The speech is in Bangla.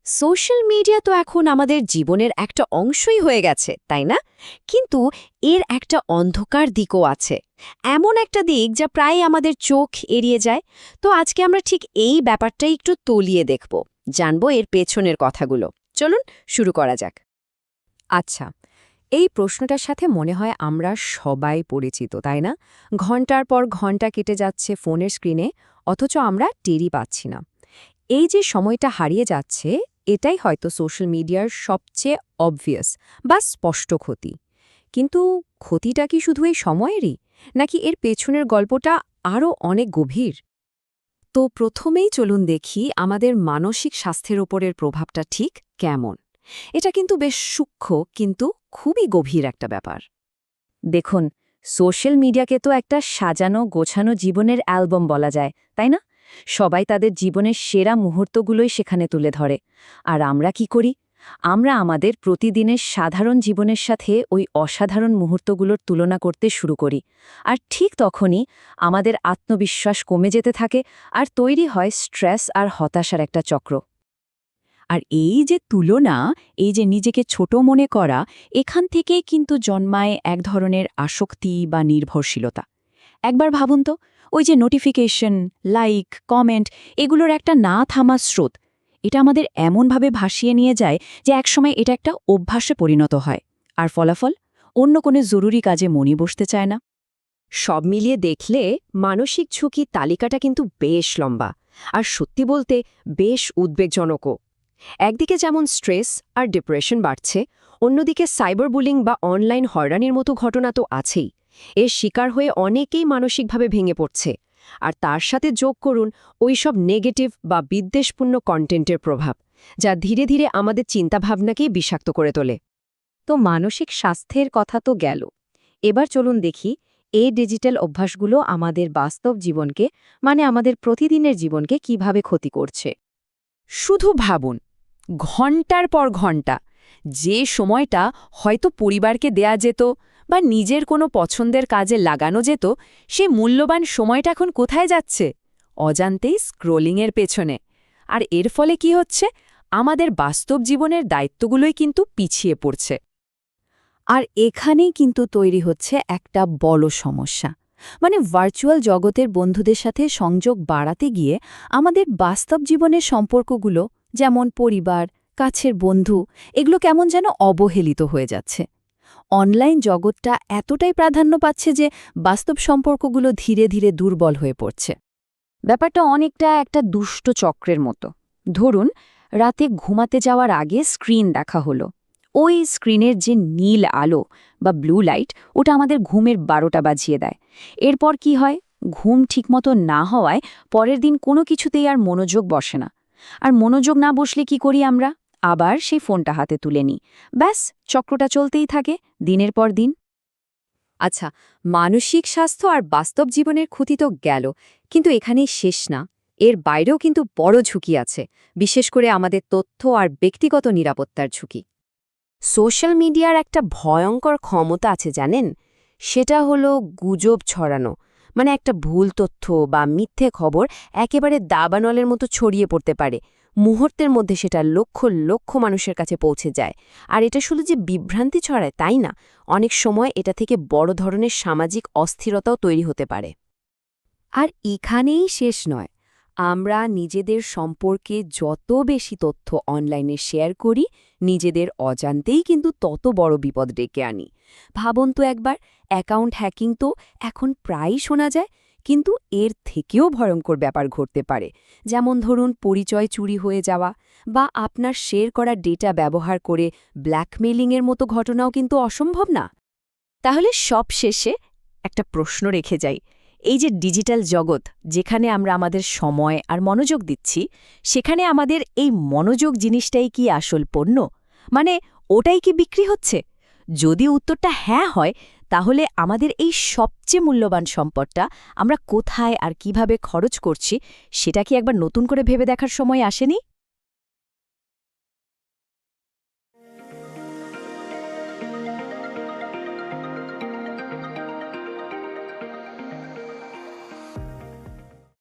সোশ্যাল মিডিয়া তো এখন আমাদের জীবনের একটা অংশই হয়ে গেছে, তাই না? কিন্তু এর একটা অন্ধকার দিকও আছে। এমন একটা দিক যা প্রায় আমাদের চোখ এড়িয়ে যায়। তো আজকে আমরা ঠিক এই ব্যাপারটাই একটু তলিয়ে দেখব, জানব এর পেছনের কথাগুলো। চলুন শুরু করা যাক। আচ্ছা, এই প্রশ্নটার সাথে মনে হয় আমরা সবাই পরিচিত, তাই না? ঘন্টার পর ঘন্টা কেটে যাচ্ছে ফোনের স্ক্রিনে, অথচ আমরা টেরই পাচ্ছি না। এই যে সময়টা হারিয়ে যাচ্ছে, এটাই হয়তো সোশ্যাল মিডিয়ার সবচেয়ে অবভিয়াস বা স্পষ্ট ক্ষতি। কিন্তু ক্ষতিটা কি শুধু এই সময়েরই, নাকি এর পেছনের গল্পটা আরও অনেক গভীর? তো প্রথমেই চলুন দেখি আমাদের মানসিক স্বাস্থ্যের ওপরের প্রভাবটা ঠিক কেমন। এটা কিন্তু বেশ সূক্ষ্ম, কিন্তু খুবই গভীর একটা ব্যাপার। দেখুন, সোশ্যাল মিডিয়াকে তো একটা সাজানো গোছানো জীবনের অ্যালবাম বলা যায়, তাই না? সবাই তাদের জীবনের সেরা মুহূর্তগুলোই সেখানে তুলে ধরে। আর আমরা কি করি? আমরা আমাদের প্রতিদিনের সাধারণ জীবনের সাথে ওই অসাধারণ মুহূর্তগুলোর তুলনা করতে শুরু করি। আর ঠিক তখনই আমাদের আত্মবিশ্বাস কমে যেতে থাকে, আর তৈরি হয় স্ট্রেস আর হতাশার একটা চক্র। আর এই যে তুলনা, এই যে নিজেকে ছোট মনে করা, এখান থেকেই কিন্তু জন্মায় এক ধরনের আসক্তি বা নির্ভরশীলতা। একবার ভাবুন তো, ওই যে নোটিফিকেশন, লাইক, কমেন্ট, এগুলোর একটা না থামা স্রোত, এটা আমাদের এমনভাবে ভাসিয়ে নিয়ে যায় যে একসময় এটা একটা অভ্যাসে পরিণত হয়। আর ফলাফল, অন্য কোনো জরুরি কাজে মনই বসতে চায় না। সব মিলিয়ে দেখলে মানসিক ঝুঁকির তালিকাটা কিন্তু বেশ লম্বা, আর সত্যি বলতে বেশ উদ্বেগজনকও। একদিকে যেমন স্ট্রেস আর ডিপ্রেশন বাড়ছে, অন্যদিকে সাইবার বুলিং বা অনলাইন হয়রানির মতো ঘটনা তো আছেই। এর শিকার হয়ে অনেকেই মানসিকভাবে ভেঙে পড়ছে। আর তার সাথে যোগ করুন ওইসব নেগেটিভ বা বিদ্বেষপূর্ণ কন্টেন্টের প্রভাব, যা ধীরে ধীরে আমাদের চিন্তাভাবনাকেই বিষাক্ত করে তোলে। তো মানসিক স্বাস্থ্যের কথা তো গেল, এবার চলুন দেখি এই ডিজিটাল অভ্যাসগুলো আমাদের বাস্তব জীবনকে, মানে আমাদের প্রতিদিনের জীবনকে কিভাবে ক্ষতি করছে। শুধু ভাবুন, ঘন্টার পর ঘন্টা যে সময়টা হয়তো পরিবারকে দেয়া যেত বা নিজের কোনো পছন্দের কাজে লাগানো যেত, সে মূল্যবান সময়টা এখন কোথায় যাচ্ছে? অজান্তেই স্ক্রোলিংয়ের পেছনে। আর এর ফলে কি হচ্ছে? আমাদের বাস্তব জীবনের দায়িত্বগুলোই কিন্তু পিছিয়ে পড়ছে। আর এখানেই কিন্তু তৈরি হচ্ছে একটা বড় সমস্যা। মানে ভার্চুয়াল জগতের বন্ধুদের সাথে সংযোগ বাড়াতে গিয়ে আমাদের বাস্তব জীবনের সম্পর্কগুলো, যেমন পরিবার, কাছের বন্ধু, এগুলো কেমন যেন অবহেলিত হয়ে যাচ্ছে। অনলাইন জগৎটা এতটাই প্রাধান্য পাচ্ছে যে বাস্তব সম্পর্কগুলো ধীরে ধীরে দুর্বল হয়ে পড়ছে। ব্যাপারটা অনেকটা একটা দুষ্ট চক্রের মতো। ধরুন, রাতে ঘুমাতে যাওয়ার আগে স্ক্রিন দেখা হলো। ওই স্ক্রিনের যে নীল আলো বা ব্লু লাইট, ওটা আমাদের ঘুমের 12টা বাজিয়ে দেয়। এরপর কি হয়? ঘুম ঠিকমতো না হওয়ায় পরের দিন কোনো কিছুতেই আর মনোযোগ বসে না। আর মনোযোগ না বসলে কি করি আমরা? আবার সেই ফোনটা হাতে তুলে নিই। ব্যাস, চক্রটা চলতেই থাকে দিনের পর দিন। আচ্ছা, মানসিক স্বাস্থ্য আর বাস্তব জীবনের ক্ষতি তো গেল, কিন্তু এখানেই শেষ না। এর বাইরেও কিন্তু বড় ঝুঁকি আছে, বিশেষ করে আমাদের তথ্য আর ব্যক্তিগত নিরাপত্তার ঝুঁকি। সোশ্যাল মিডিয়ার একটা ভয়ঙ্কর ক্ষমতা আছে জানেন, সেটা হলো গুজব ছড়ানো। মানে একটা ভুল তথ্য বা মিথ্যে খবর একেবারে দাবানলের মতো ছড়িয়ে পড়তে পারে। মুহূর্তের মধ্যে সেটা লক্ষ লক্ষ মানুষের কাছে পৌঁছে যায়। আর এটা শুধু যে বিভ্রান্তি ছড়ায় তাই না, অনেক সময় এটা থেকে বড় ধরনের সামাজিক অস্থিরতাও তৈরি হতে পারে। আর এখানেই শেষ নয়। আমরা নিজেদের সম্পর্কে যত বেশি তথ্য অনলাইনে শেয়ার করি, নিজেদের অজান্তেই কিন্তু তত বড় বিপদ ডেকে আনি। ভাবুন তো একবার, অ্যাকাউন্ট হ্যাকিং তো এখন প্রায়ই শোনা যায়, কিন্তু এর থেকেও ভয়ঙ্কর ব্যাপার ঘটতে পারে। যেমন ধরুন, পরিচয় চুরি হয়ে যাওয়া বা আপনার শেয়ার করা ডেটা ব্যবহার করে ব্ল্যাকমেইলিংয়ের মতো ঘটনাও কিন্তু অসম্ভব না। তাহলে সব শেষে একটা প্রশ্ন রেখে যাই, এই যে ডিজিটাল জগৎ, যেখানে আমরা আমাদের সময় আর মনোযোগ দিচ্ছি, সেখানে আমাদের এই মনোযোগ জিনিসটাই কি আসল পণ্য? মানে ওটাই কি বিক্রি হচ্ছে? যদি উত্তরটা হ্যাঁ হয়, তাহলে আমাদের এই সবচেয়ে মূল্যবান সম্পদটা আমরা কোথায় আর কিভাবে খরচ করছি, সেটা কি একবার নতুন করে ভেবে দেখার সময় আসেনি?